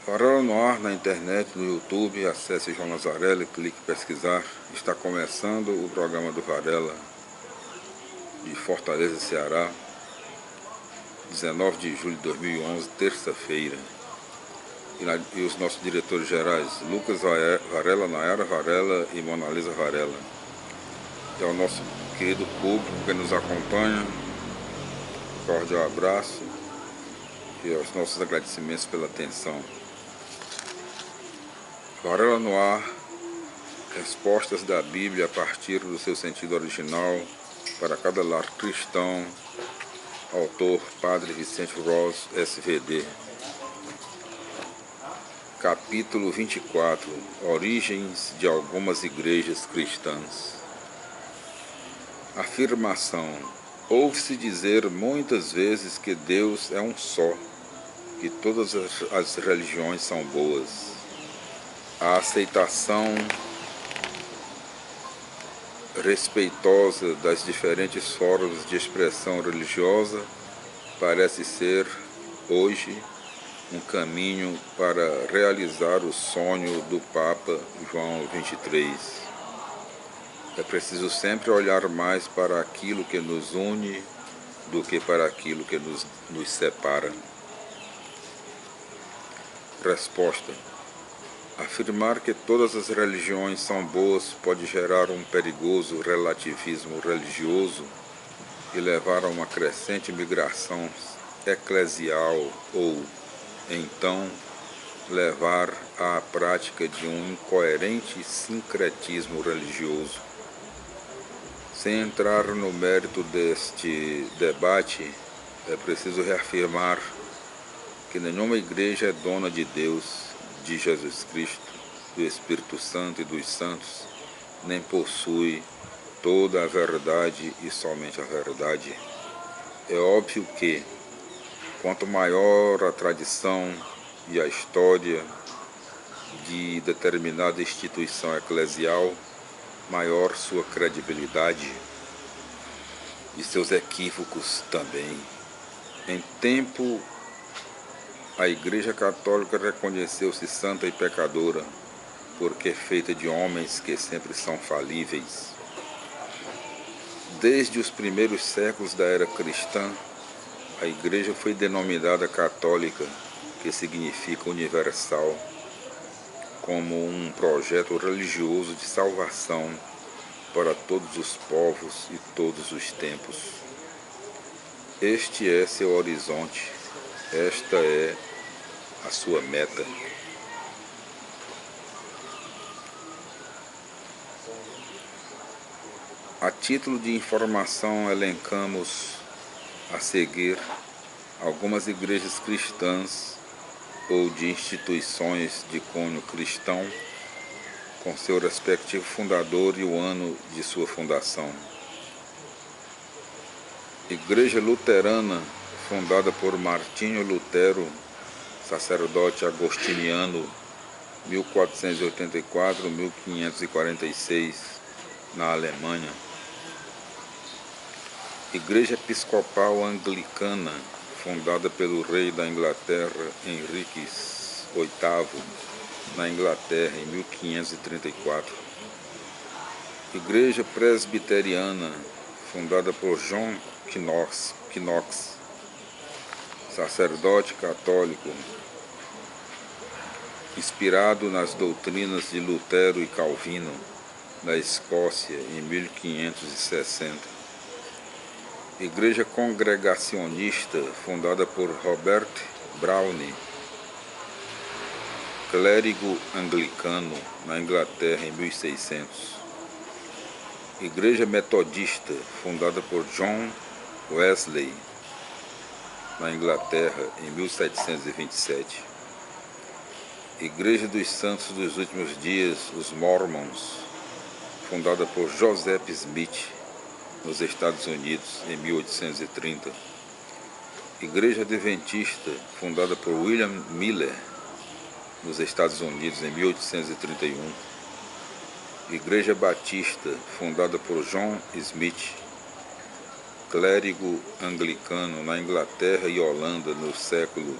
Varela no ar, na internet, no YouTube, acesse Jonas Varela e clique em pesquisar. Está começando o programa do Varela de Fortaleza, Ceará, 19 de julho de 2011, terça-feira. E os nossos diretores gerais, Lucas Varela, Nayara Varela e Mona Lisa Varela. E ao nosso querido público que nos acompanha, cordial abraço e aos nossos agradecimentos pela atenção. Varela no ar, respostas da Bíblia a partir do seu sentido original para cada lar cristão, autor Padre Vicente Ross, SVD. Capítulo 24, Origens de algumas igrejas cristãs. Afirmação: ouve-se dizer muitas vezes que Deus é um só, que todas as religiões são boas. A aceitação respeitosa das diferentes formas de expressão religiosa parece ser, hoje, um caminho para realizar o sonho do Papa João XXIII. É preciso sempre olhar mais para aquilo que nos une do que para aquilo que nos separa. Resposta: afirmar que todas as religiões são boas pode gerar um perigoso relativismo religioso e levar a uma crescente migração eclesial ou, então, levar à prática de um incoerente sincretismo religioso. Sem entrar no mérito deste debate, é preciso reafirmar que nenhuma igreja é dona de Deus, de Jesus Cristo, do Espírito Santo e dos santos, nem possui toda a verdade e somente a verdade. É óbvio que, quanto maior a tradição e a história de determinada instituição eclesial, maior sua credibilidade e seus equívocos também. Em tempo, a Igreja Católica reconheceu-se santa e pecadora, porque é feita de homens que sempre são falíveis. Desde os primeiros séculos da era cristã, a Igreja foi denominada católica, que significa universal, como um projeto religioso de salvação para todos os povos e todos os tempos. Este é seu horizonte, esta é a sua meta. A título de informação, elencamos a seguir algumas igrejas cristãs ou de instituições de cunho cristão, com seu respectivo fundador e o ano de sua fundação. Igreja Luterana, fundada por Martinho Lutero, sacerdote agostiniano, 1484-1546, na Alemanha. Igreja Episcopal Anglicana, fundada pelo rei da Inglaterra, Henrique VIII, na Inglaterra, em 1534. Igreja Presbiteriana, fundada por John Knox, sacerdote católico, inspirado nas doutrinas de Lutero e Calvino, na Escócia, em 1560. Igreja Congregacionista, fundada por Robert Browne, clérigo anglicano, na Inglaterra, em 1600. Igreja Metodista, fundada por John Wesley, na Inglaterra, em 1727. Igreja dos Santos dos Últimos Dias, os Mormons, fundada por Joseph Smith, nos Estados Unidos, em 1830. Igreja Adventista, fundada por William Miller, nos Estados Unidos, em 1831. Igreja Batista, fundada por John Smith, clérigo anglicano, na Inglaterra e Holanda, no século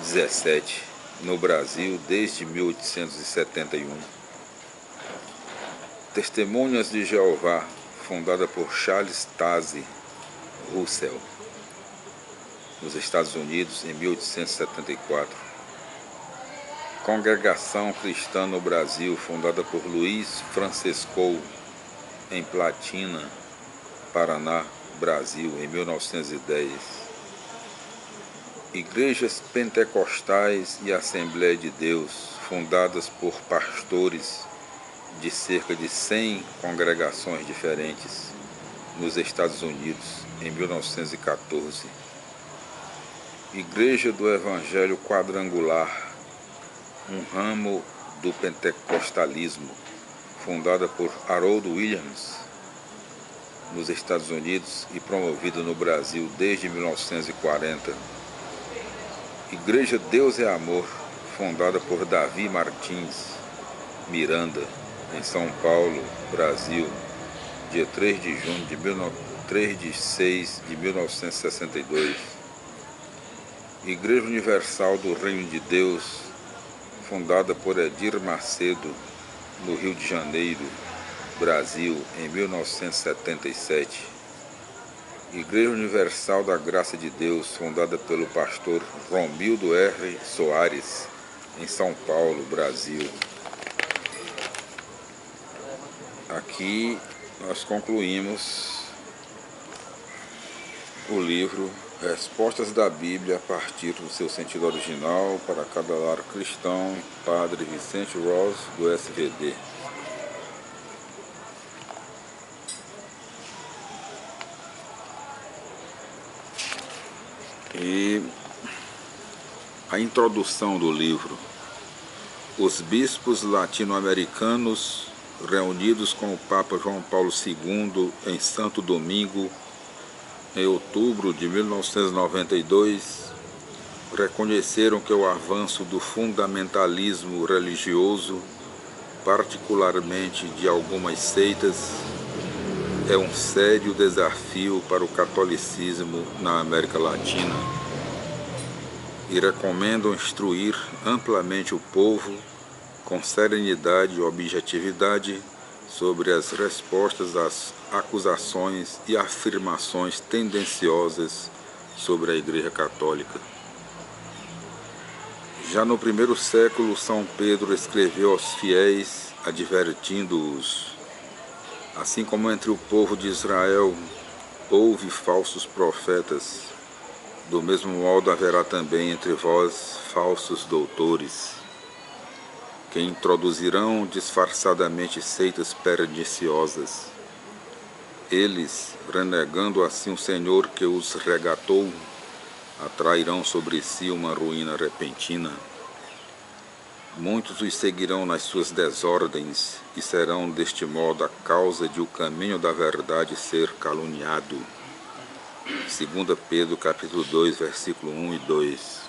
XVII. no Brasil desde 1871. Testemunhas de Jeová, fundada por Charles Taze Russell, nos Estados Unidos, em 1874. Congregação Cristã no Brasil, fundada por Luiz Francesco, em Platina, Paraná, Brasil, em 1910. Igrejas Pentecostais e Assembleia de Deus, fundadas por pastores de cerca de 100 congregações diferentes, nos Estados Unidos, em 1914. Igreja do Evangelho Quadrangular, um ramo do pentecostalismo, fundada por Harold Williams, nos Estados Unidos e promovida no Brasil desde 1940. Igreja Deus é Amor, fundada por Davi Martins Miranda, em São Paulo, Brasil, dia 3 de 6 de 1962. Igreja Universal do Reino de Deus, fundada por Edir Macedo, no Rio de Janeiro, Brasil, em 1977. Igreja Universal da Graça de Deus, fundada pelo pastor Romildo R. Soares, em São Paulo, Brasil. Aqui nós concluímos o livro Respostas da Bíblia a partir do seu sentido original para cada lar cristão, Padre Vicente Ross, do SVD. E a introdução do livro. Os bispos latino-americanos reunidos com o Papa João Paulo II em Santo Domingo, em outubro de 1992, reconheceram que o avanço do fundamentalismo religioso, particularmente de algumas seitas, é um sério desafio para o catolicismo na América Latina e recomendam instruir amplamente o povo com serenidade e objetividade sobre as respostas às acusações e afirmações tendenciosas sobre a Igreja Católica. Já no primeiro século, São Pedro escreveu aos fiéis, advertindo-os: assim como entre o povo de Israel houve falsos profetas, do mesmo modo haverá também entre vós falsos doutores, que introduzirão disfarçadamente seitas perniciosas. Eles, renegando assim o Senhor que os resgatou, atrairão sobre si uma ruína repentina. Muitos os seguirão nas suas desordens e serão deste modo a causa de o caminho da verdade ser caluniado. 2 Pedro capítulo 2, versículo 1 e 2.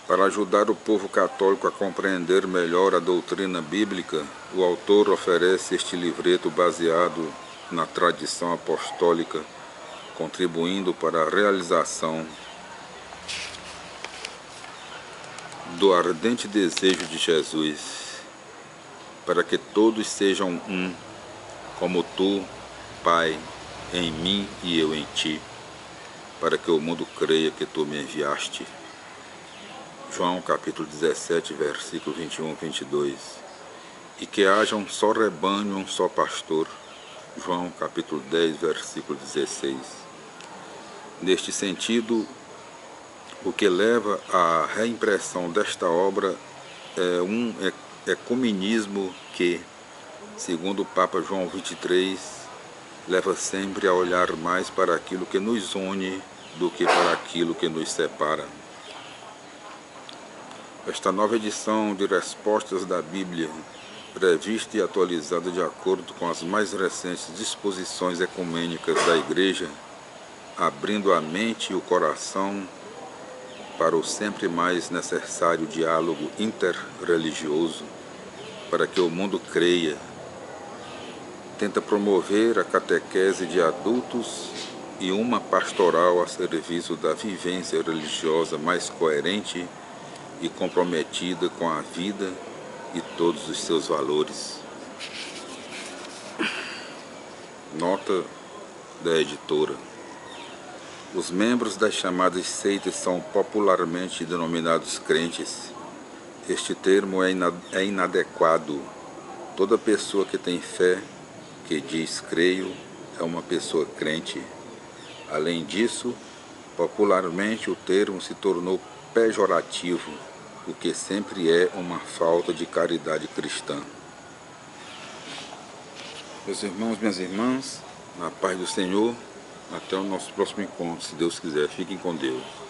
Para ajudar o povo católico a compreender melhor a doutrina bíblica, o autor oferece este livreto baseado na tradição apostólica, contribuindo para a realização do ardente desejo de Jesus, para que todos sejam um, como tu, Pai, em mim e eu em ti, para que o mundo creia que tu me enviaste. João capítulo 17, versículo 21 e 22. E que haja um só rebanho, um só pastor. João capítulo 10, versículo 16. Neste sentido, o que leva à reimpressão desta obra é um ecumenismo que, segundo o Papa João XXIII, leva sempre a olhar mais para aquilo que nos une do que para aquilo que nos separa. Esta nova edição de Respostas da Bíblia, revista e atualizada de acordo com as mais recentes disposições ecumênicas da Igreja, abrindo a mente e o coração para o sempre mais necessário diálogo interreligioso, para que o mundo creia, tenta promover a catequese de adultos e uma pastoral a serviço da vivência religiosa mais coerente e comprometida com a vida e todos os seus valores. Nota da editora. Os membros das chamadas seitas são popularmente denominados crentes. Este termo é inadequado. Toda pessoa que tem fé, que diz creio, é uma pessoa crente. Além disso, popularmente o termo se tornou pejorativo, o que sempre é uma falta de caridade cristã. Meus irmãos, minhas irmãs, na paz do Senhor, até o nosso próximo encontro, se Deus quiser. Fiquem com Deus.